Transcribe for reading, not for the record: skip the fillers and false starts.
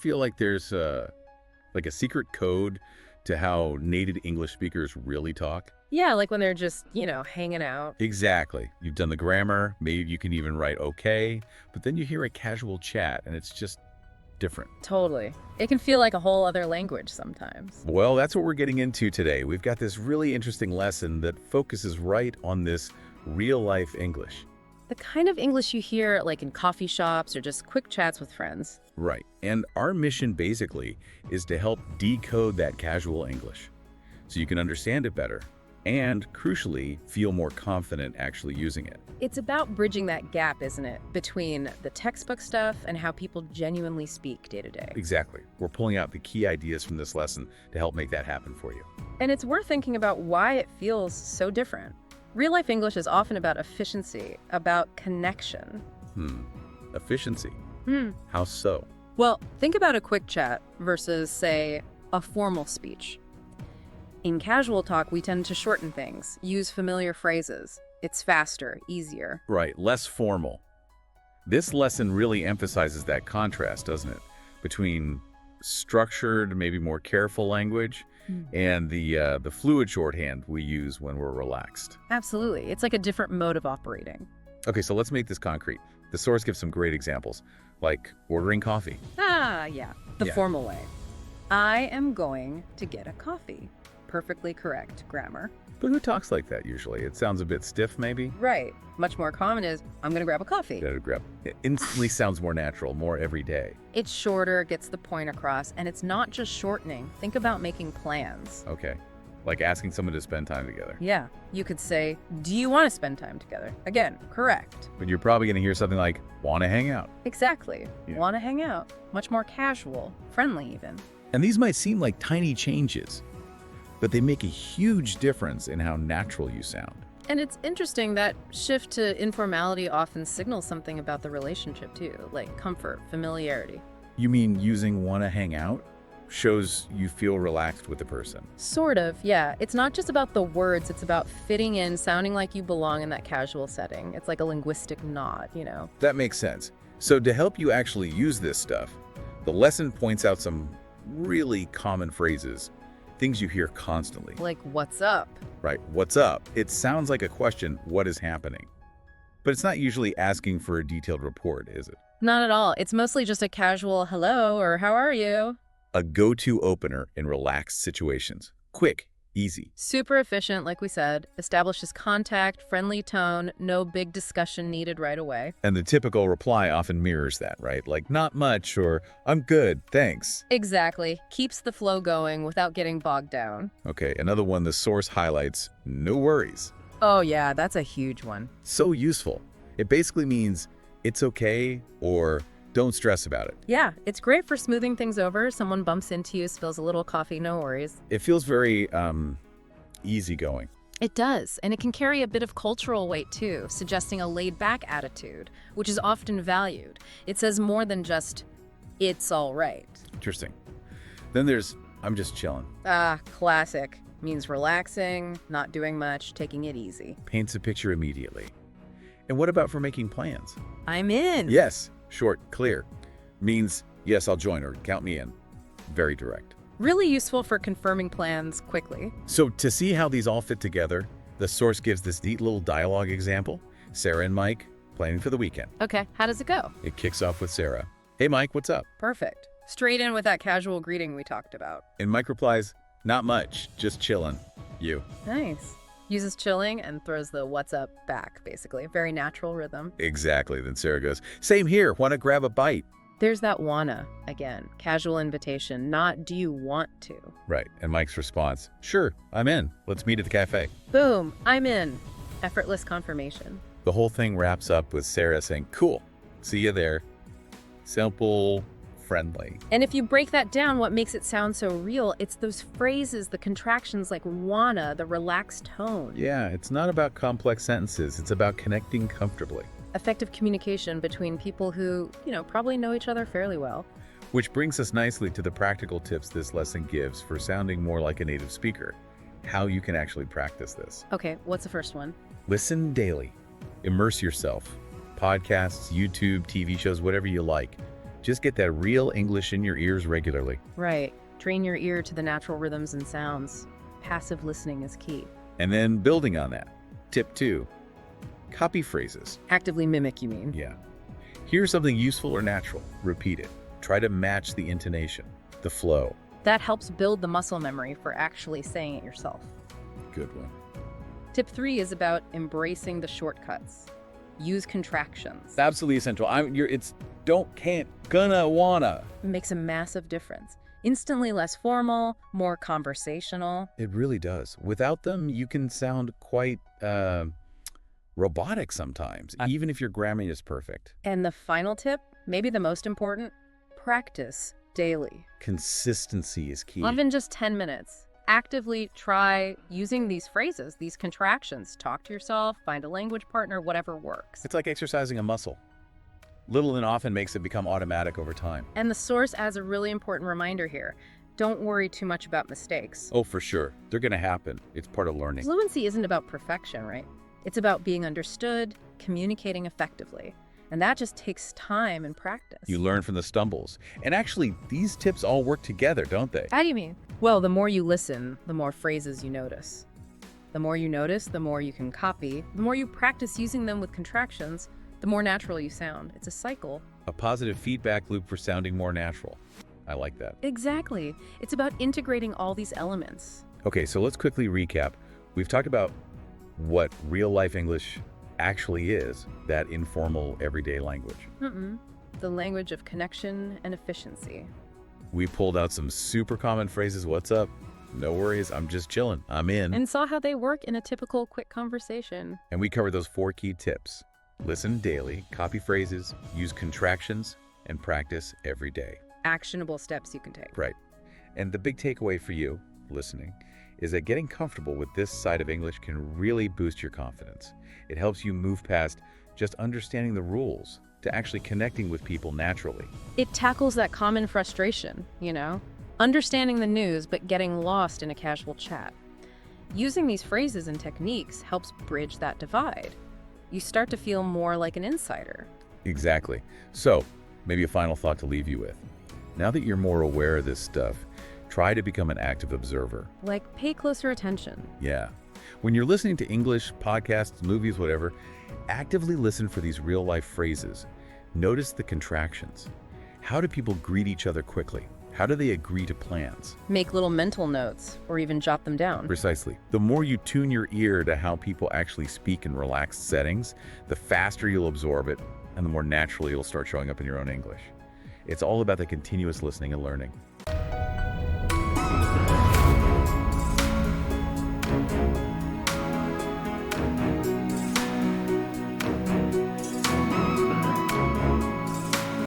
feel like there's like a secret code to how native English speakers really talk? Yeah, like when they're just, hanging out. Exactly. You've done the grammar, maybe you can even write okay, but then you hear a casual chat and it's just different. Totally. It can feel like a whole other language sometimes. Well, that's what we're getting into today. We've got this really interesting lesson that focuses right on this real-life English. The kind of English you hear like in coffee shops or just quick chats with friends. Right. And our mission basically is to help decode that casual English so you can understand it better and, crucially, feel more confident actually using it. It's about bridging that gap, isn't it, between the textbook stuff and how people genuinely speak day to day. Exactly. We're pulling out the key ideas from this lesson to help make that happen for you. And it's worth thinking about why it feels so different. Real-life English is often about efficiency, about connection. Efficiency. How so? Well, think about a quick chat versus, say, a formal speech. In casual talk, we tend to shorten things, use familiar phrases. It's faster, easier. Right, less formal. This lesson really emphasizes that contrast, doesn't it? Between structured, maybe more careful language and the fluid shorthand we use when we're relaxed. Absolutely. It's like a different mode of operating. Okay, so let's make this concrete. The source gives some great examples, like ordering coffee. Yeah. The Yeah. formal way. I am going to get a coffee. Perfectly correct grammar. But who talks like that usually? It sounds a bit stiff, maybe? Right. Much more common is, I'm going to grab a coffee. It instantly sounds more natural, more everyday. It's shorter, gets the point across, and it's not just shortening. Think about making plans. Okay, like asking someone to spend time together. Yeah. You could say, do you want to spend time together? Again, correct. But you're probably going to hear something like, want to hang out. Exactly. Yeah. Want to hang out. Much more casual, friendly even. And these might seem like tiny changes, but they make a huge difference in how natural you sound. And it's interesting that shift to informality often signals something about the relationship too, like comfort, familiarity. You mean using want to hang out shows you feel relaxed with the person? Sort of, yeah. It's not just about the words, it's about fitting in, sounding like you belong in that casual setting. It's like a linguistic nod, That makes sense. So to help you actually use this stuff, the lesson points out some really common phrases, things you hear constantly. Like, what's up? Right, what's up? It sounds like a question, what is happening? But it's not usually asking for a detailed report, is it? Not at all. It's mostly just a casual hello or how are you? A go-to opener in relaxed situations. Quick, easy. Super efficient, like we said. Establishes contact, friendly tone, no big discussion needed right away. And the typical reply often mirrors that, right? Like, not much, or I'm good, thanks. Exactly. Keeps the flow going without getting bogged down. Okay, another one the source highlights, no worries. Oh yeah, that's a huge one. So useful. It basically means it's okay or don't stress about it. Yeah, it's great for smoothing things over. Someone bumps into you, spills a little coffee, no worries. It feels very easygoing. It does, and it can carry a bit of cultural weight too, suggesting a laid-back attitude, which is often valued. It says more than just, it's all right. Interesting. Then there's, I'm just chilling. Ah, classic. Means relaxing, not doing much, taking it easy. Paints a picture immediately. And what about for making plans? I'm in. Yes, short, clear. Means, yes, I'll join or count me in. Very direct. Really useful for confirming plans quickly. So to see how these all fit together, the source gives this neat little dialogue example. Sarah and Mike planning for the weekend. Okay, how does it go? It kicks off with Sarah. Hey, Mike, what's up? Perfect. Straight in with that casual greeting we talked about. And Mike replies, not much, just chillin'. You. Nice. Uses chilling and throws the what's up back, basically. Very natural rhythm. Exactly. Then Sarah goes, same here, wanna grab a bite? There's that wanna, again. Casual invitation, not do you want to. Right. And Mike's response, sure, I'm in. Let's meet at the cafe. Boom, I'm in. Effortless confirmation. The whole thing wraps up with Sarah saying, cool, see you there. Simple, friendly. And if you break that down, what makes it sound so real, it's those phrases, the contractions like wanna, the relaxed tone. Yeah, it's not about complex sentences. It's about connecting comfortably. Effective communication between people who, probably know each other fairly well. Which brings us nicely to the practical tips this lesson gives for sounding more like a native speaker. How you can actually practice this. Okay, what's the first one? Listen daily. Immerse yourself. Podcasts, YouTube, TV shows, whatever you like. Just get that real English in your ears regularly. Right. Train your ear to the natural rhythms and sounds. Passive listening is key. And then building on that, tip 2, copy phrases. Actively mimic, you mean? Yeah. Hear something useful or natural. Repeat it. Try to match the intonation, the flow. That helps build the muscle memory for actually saying it yourself. Good one. Tip 3 is about embracing the shortcuts. Use contractions. It's absolutely essential. It's don't, can't, gonna, wanna. It makes a massive difference. Instantly less formal, more conversational. It really does. Without them, you can sound quite robotic sometimes, even if your grammar is perfect. And the final tip, maybe the most important, practice daily. Consistency is key. Even just 10 minutes. Actively try using these phrases, these contractions. Talk to yourself, find a language partner, whatever works. It's like exercising a muscle. Little and often makes it become automatic over time. And the source adds a really important reminder here. Don't worry too much about mistakes. Oh, for sure. They're going to happen. It's part of learning. Fluency isn't about perfection, right? It's about being understood, communicating effectively. And that just takes time and practice. You learn from the stumbles. And actually, these tips all work together, don't they? How do you mean? Well, the more you listen, the more phrases you notice. The more you notice, the more you can copy. The more you practice using them with contractions, the more natural you sound. It's a cycle. A positive feedback loop for sounding more natural. I like that. Exactly. It's about integrating all these elements. Okay, so let's quickly recap. We've talked about what real-life English actually is, that informal, everyday language. The language of connection and efficiency. We pulled out some super common phrases. What's up? No worries, I'm just chilling. I'm in. And saw how they work in a typical quick conversation. And we covered those 4 key tips. Listen daily, copy phrases, use contractions, and practice every day. Actionable steps you can take. Right. And the big takeaway for you, listening, is that getting comfortable with this side of English can really boost your confidence. It helps you move past just understanding the rules to actually connecting with people naturally. It tackles that common frustration, understanding the news but getting lost in a casual chat. Using these phrases and techniques helps bridge that divide. You start to feel more like an insider. Exactly. So, maybe a final thought to leave you with. Now that you're more aware of this stuff, try to become an active observer. Like, pay closer attention. Yeah. When you're listening to English, podcasts, movies, whatever, actively listen for these real-life phrases. Notice the contractions. How do people greet each other quickly? How do they agree to plans? Make little mental notes, or even jot them down. Precisely. The more you tune your ear to how people actually speak in relaxed settings, the faster you'll absorb it, and the more naturally it'll start showing up in your own English. It's all about the continuous listening and learning.